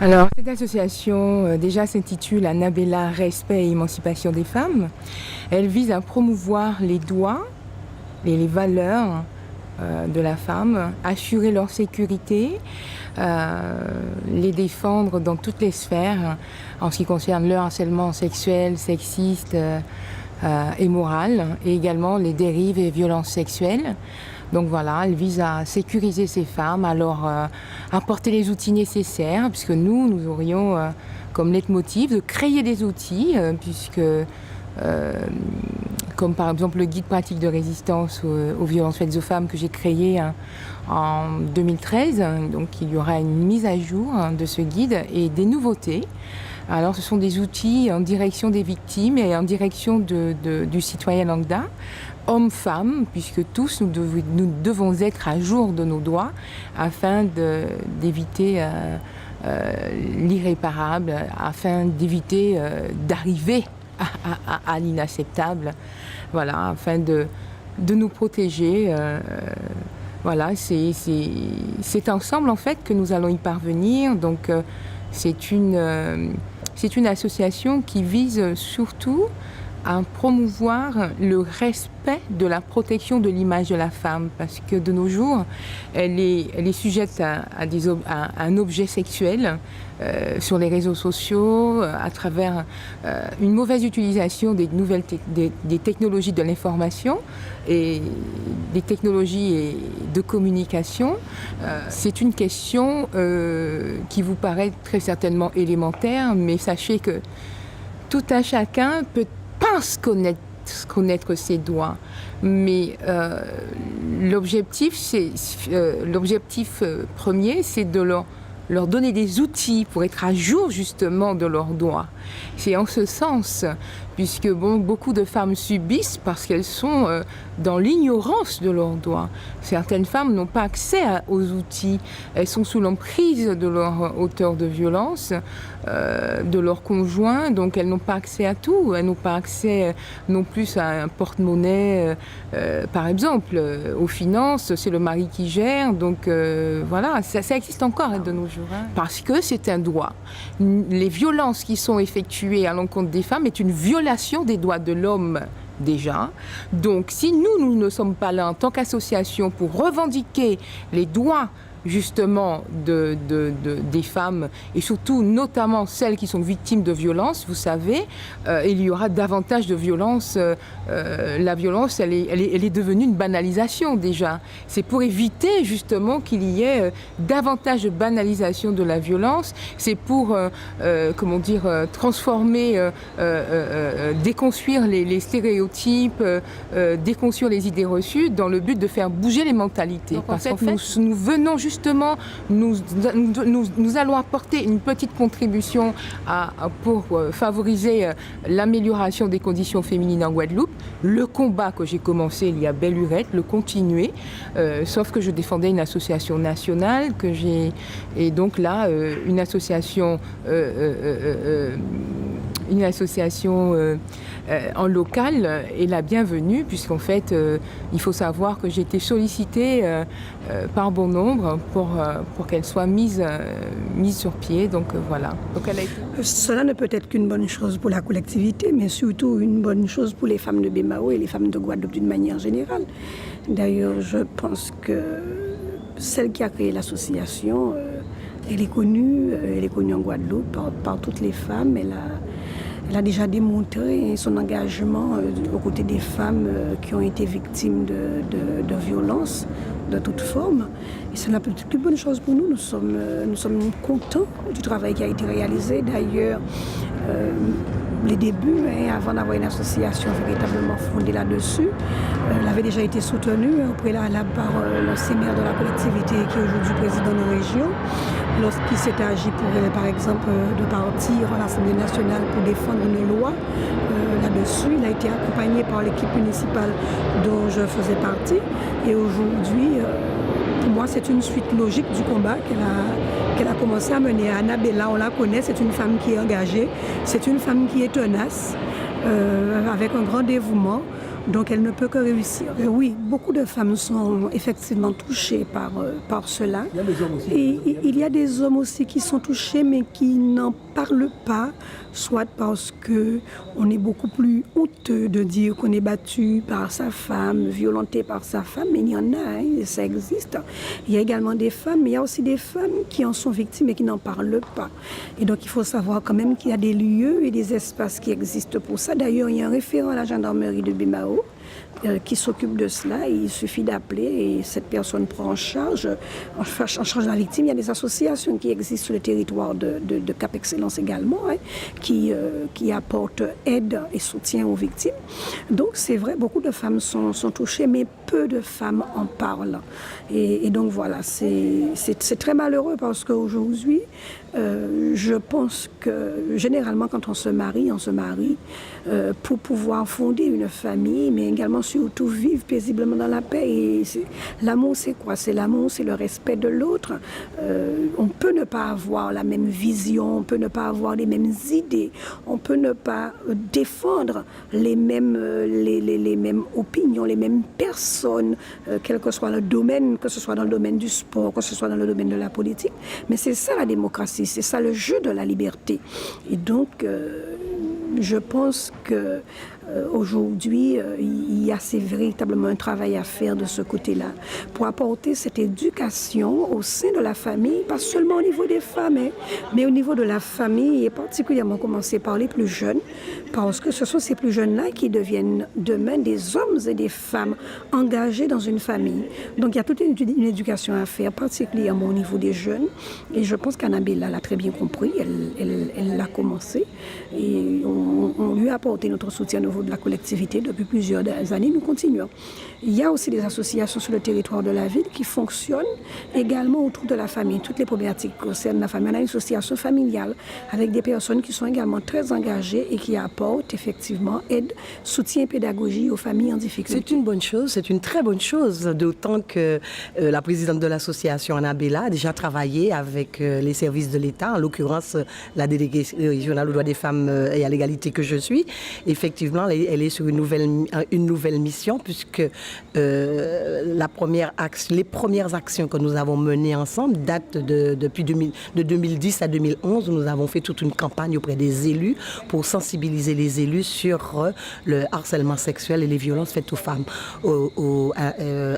Alors, cette association déjà s'intitule Annabella Respect et Émancipation des femmes. Elle vise à promouvoir les droits et les valeurs de la femme, assurer leur sécurité, les défendre dans toutes les sphères en ce qui concerne le harcèlement sexuel, sexiste et moral, et également les dérives et violences sexuelles. Donc voilà, elle vise à sécuriser ces femmes, à leur apporter les outils nécessaires, puisque nous aurions comme leitmotiv de créer des outils, puisque comme par exemple le guide pratique de résistance aux violences faites aux femmes que j'ai créé en 2013. Donc il y aura une mise à jour de ce guide et des nouveautés. Alors ce sont des outils en direction des victimes et en direction du citoyen lambda, hommes-femmes, puisque tous nous devons être à jour de nos droits afin d'éviter l'irréparable, afin d'éviter d'arriver à l'inacceptable, voilà, afin de nous protéger. Voilà, c'est ensemble en fait que nous allons y parvenir. Donc c'est une association qui vise surtout à promouvoir le respect de la protection de l'image de la femme, parce que de nos jours, elle est sujette à un objet sexuel sur les réseaux sociaux, à travers une mauvaise utilisation des technologies de l'information et des technologies de communication. C'est une question qui vous paraît très certainement élémentaire, mais sachez que tout un chacun pense connaître ses droits, mais l'objectif premier, c'est de leur donner des outils pour être à jour justement de leurs droits. C'est en ce sens, puisque beaucoup de femmes subissent parce qu'elles sont dans l'ignorance de leurs droits. Certaines femmes n'ont pas accès aux outils, elles sont sous l'emprise de leur auteur de violence, de leur conjoint, donc elles n'ont pas accès à tout, elles n'ont pas accès non plus à un porte-monnaie, par exemple, aux finances, c'est le mari qui gère, donc voilà, ça existe encore de nos jours. Parce que c'est un droit. Les violences qui sont effectuées à l'encontre des femmes est une violation des droits de l'homme déjà. Donc si nous ne sommes pas là en tant qu'association pour revendiquer les droits justement des femmes et surtout notamment celles qui sont victimes de violences, vous savez, il y aura davantage de violences. La violence, elle est devenue une banalisation déjà. C'est pour éviter justement qu'il y ait davantage de banalisation de la violence. C'est pour, transformer, déconstruire les stéréotypes, déconstruire les idées reçues dans le but de faire bouger les mentalités. Donc, Parce qu'en fait, nous venons justement, nous allons apporter une petite contribution pour favoriser l'amélioration des conditions féminines en Guadeloupe. Le combat que j'ai commencé il y a belle lurette, le continuer, sauf que je défendais une association nationale, et donc là, une association en local est la bienvenue, puisqu'en fait, il faut savoir que j'ai été sollicitée par bon nombre pour qu'elle soit mise sur pied. Donc voilà. Donc, Cela ne peut être qu'une bonne chose pour la collectivité, mais surtout une bonne chose pour les femmes de Bemao et les femmes de Guadeloupe d'une manière générale. D'ailleurs, je pense que celle qui a créé l'association, elle est connue en Guadeloupe par toutes les femmes. Elle a déjà démontré son engagement aux côtés des femmes qui ont été victimes de violences de toute forme. Et c'est une bonne chose pour nous. Nous sommes contents du travail qui a été réalisé. D'ailleurs, les débuts, avant d'avoir une association véritablement fondée là-dessus, elle avait déjà été soutenue au préalable par l'ancien maire de la collectivité qui est aujourd'hui président de région. Lorsqu'il s'est agi pour elle, par exemple, de partir à l'Assemblée nationale pour défendre une loi là-dessus, il a été accompagné par l'équipe municipale dont je faisais partie. Et aujourd'hui, pour moi, c'est une suite logique du combat qu'elle a commencé à mener. Annabella, on la connaît, c'est une femme qui est engagée, c'est une femme qui est tenace, avec un grand dévouement. Donc elle ne peut que réussir. Oui, beaucoup de femmes sont effectivement touchées par cela. Il y a des hommes aussi. Et il y a des hommes aussi qui sont touchés mais qui n'en parlent pas, soit parce qu'on est beaucoup plus honteux de dire qu'on est battu par sa femme, violenté par sa femme, mais il y en a, hein, ça existe. Il y a également des femmes, mais il y a aussi des femmes qui en sont victimes et qui n'en parlent pas. Et donc il faut savoir quand même qu'il y a des lieux et des espaces qui existent pour ça. D'ailleurs, il y a un référent à la gendarmerie de Bemao qui s'occupe de cela. Il suffit d'appeler et cette personne prend en charge la victime. Il y a des associations qui existent sur le territoire de Cap Excellence également, hein, qui apportent aide et soutien aux victimes. Donc c'est vrai, beaucoup de femmes sont touchées, mais peu de femmes en parlent. Et donc voilà, c'est très malheureux parce qu'aujourd'hui, je pense que généralement quand on se marie pour pouvoir fonder une famille, mais également surtout vivre paisiblement dans la paix. Et l'amour, c'est quoi? C'est l'amour, c'est le respect de l'autre. On peut ne pas avoir la même vision, on peut ne pas avoir les mêmes idées, on peut ne pas défendre les mêmes opinions, les mêmes personnes, quel que soit le domaine, que ce soit dans le domaine du sport, que ce soit dans le domaine de la politique. Mais c'est ça la démocratie, c'est ça le jeu de la liberté. Et donc, je pense que aujourd'hui, il y a véritablement un travail à faire de ce côté-là pour apporter cette éducation au sein de la famille, pas seulement au niveau des femmes, mais au niveau de la famille et particulièrement commencer par les plus jeunes, parce que ce sont ces plus jeunes-là qui deviennent demain des hommes et des femmes engagés dans une famille. Donc il y a toute une éducation à faire, particulièrement au niveau des jeunes, et je pense qu'Annabella l'a très bien compris, elle l'a commencé, et on lui a apporté notre soutien au niveau de la collectivité depuis plusieurs années, nous continuons. Il y a aussi des associations sur le territoire de la ville qui fonctionnent également autour de la famille. Toutes les problématiques concernent la famille. On a une association familiale avec des personnes qui sont également très engagées et qui apportent effectivement aide, soutien et pédagogie aux familles en difficulté. C'est une bonne chose, c'est une très bonne chose, d'autant que la présidente de l'association, Annabella, a déjà travaillé avec les services de l'État, en l'occurrence la déléguée régionale aux droits des femmes et à l'égalité que je suis. Effectivement, elle est sur une nouvelle mission, puisque les premières actions que nous avons menées ensemble datent de 2010 à 2011, où nous avons fait toute une campagne auprès des élus pour sensibiliser les élus sur le harcèlement sexuel et les violences faites aux femmes.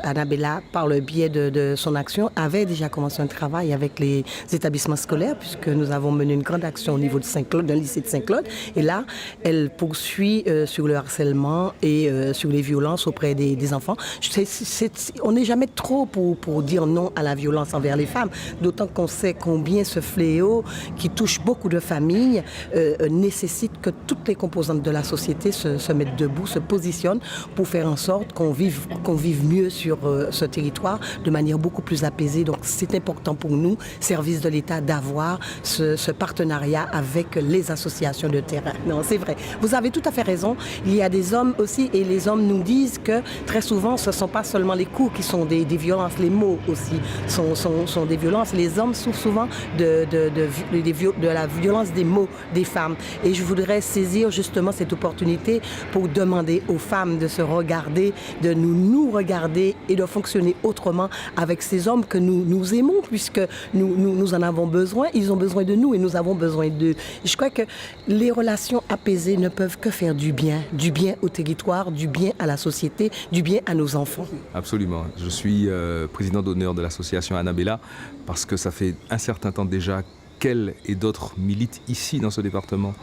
Annabella, par le biais de son action, avait déjà commencé un travail avec les établissements scolaires, puisque nous avons mené une grande action au niveau de Saint-Claude, d'un lycée de Saint-Claude. Et là, elle poursuit sur le harcèlement et sur les violences auprès des enfants. On n'est jamais trop pour dire non à la violence envers les femmes, d'autant qu'on sait combien ce fléau qui touche beaucoup de familles nécessite que toutes les composantes de la société se mettent debout, se positionnent pour faire en sorte qu'on vive mieux sur ce territoire de manière beaucoup plus apaisée. Donc c'est important pour nous, services de l'État, d'avoir ce partenariat avec les associations de terrain. Non, c'est vrai. Vous avez tout à fait raison. Il y a des hommes aussi, et les hommes nous disent que très souvent, ce ne sont pas seulement les coups qui sont des violences, les mots aussi sont des violences. Les hommes souffrent souvent de la violence des mots des femmes. Et je voudrais saisir justement cette opportunité pour demander aux femmes de se regarder, de nous regarder et de fonctionner autrement avec ces hommes que nous aimons, puisque nous en avons besoin, ils ont besoin de nous et nous avons besoin d'eux. Je crois que les relations apaisées ne peuvent que faire du bien au territoire, du bien à la société, du bien à nos enfants. Absolument. Je suis président d'honneur de l'association Annabella parce que ça fait un certain temps déjà qu'elle et d'autres militent ici dans ce département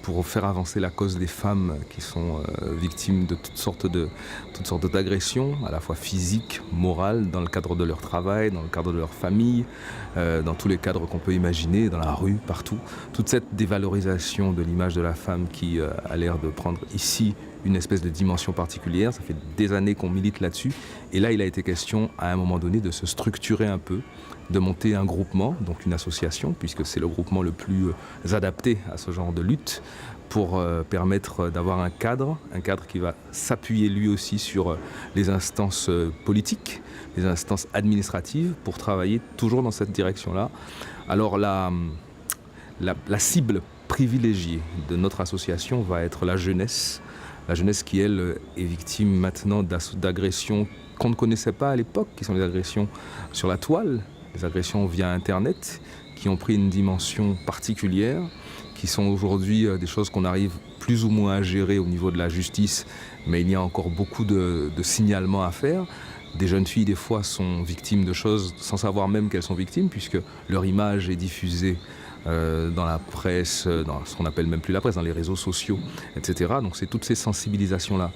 pour faire avancer la cause des femmes qui sont victimes de toutes sortes d'agressions, à la fois physiques, morales, dans le cadre de leur travail, dans le cadre de leur famille, dans tous les cadres qu'on peut imaginer, dans la rue, partout. Toute cette dévalorisation de l'image de la femme qui a l'air de prendre ici une espèce de dimension particulière, ça fait des années qu'on milite là-dessus. Et là, il a été question, à un moment donné, de se structurer un peu, de monter un groupement, donc une association, puisque c'est le groupement le plus adapté à ce genre de lutte, pour permettre d'avoir un cadre qui va s'appuyer lui aussi sur les instances politiques, les instances administratives, pour travailler toujours dans cette direction-là. Alors la cible privilégiée de notre association va être la jeunesse, La jeunesse qui, elle, est victime maintenant d'agressions qu'on ne connaissait pas à l'époque, qui sont les agressions sur la toile, les agressions via Internet, qui ont pris une dimension particulière, qui sont aujourd'hui des choses qu'on arrive plus ou moins à gérer au niveau de la justice, mais il y a encore beaucoup de signalements à faire. Des jeunes filles, des fois, sont victimes de choses sans savoir même qu'elles sont victimes, puisque leur image est diffusée dans la presse, dans ce qu'on appelle même plus la presse, dans les réseaux sociaux, etc. Donc c'est toutes ces sensibilisations-là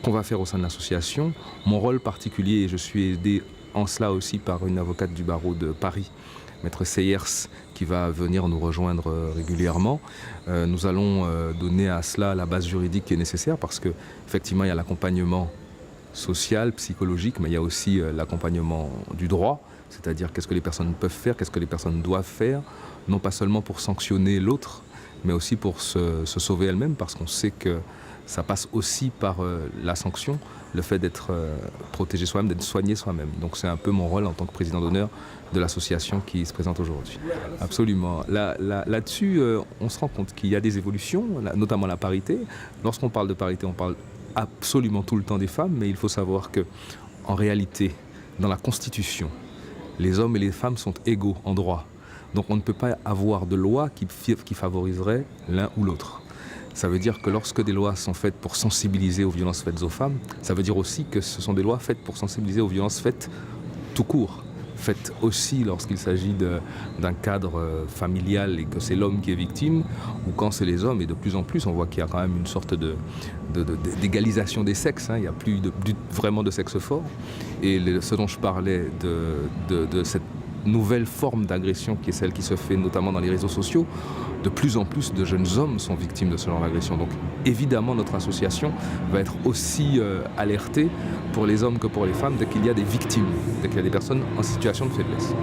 qu'on va faire au sein de l'association. Mon rôle particulier, et je suis aidé en cela aussi par une avocate du barreau de Paris, Maître Seyers, qui va venir nous rejoindre régulièrement. Nous allons donner à cela la base juridique qui est nécessaire, parce qu'effectivement, il y a l'accompagnement social, psychologique, mais il y a aussi l'accompagnement du droit, c'est-à-dire qu'est-ce que les personnes peuvent faire, qu'est-ce que les personnes doivent faire, non pas seulement pour sanctionner l'autre, mais aussi pour se sauver elle-même, parce qu'on sait que ça passe aussi par la sanction, le fait d'être protégé soi-même, d'être soigné soi-même. Donc c'est un peu mon rôle en tant que président d'honneur de l'association qui se présente aujourd'hui. Absolument. Là-dessus, on se rend compte qu'il y a des évolutions, notamment la parité. Lorsqu'on parle de parité, on parle absolument tout le temps des femmes, mais il faut savoir que, en réalité, dans la Constitution, les hommes et les femmes sont égaux en droit. Donc on ne peut pas avoir de loi qui favoriserait l'un ou l'autre. Ça veut dire que lorsque des lois sont faites pour sensibiliser aux violences faites aux femmes, ça veut dire aussi que ce sont des lois faites pour sensibiliser aux violences faites tout court. Faites aussi lorsqu'il s'agit d'un cadre familial et que c'est l'homme qui est victime, ou quand c'est les hommes, et de plus en plus on voit qu'il y a quand même une sorte d'égalisation des sexes, hein. Il n'y a plus vraiment de sexe fort, et ce dont je parlais de cette nouvelle forme d'agression qui est celle qui se fait notamment dans les réseaux sociaux, de plus en plus de jeunes hommes sont victimes de ce genre d'agression. Donc évidemment notre association va être aussi alertée pour les hommes que pour les femmes dès qu'il y a des victimes, dès qu'il y a des personnes en situation de faiblesse.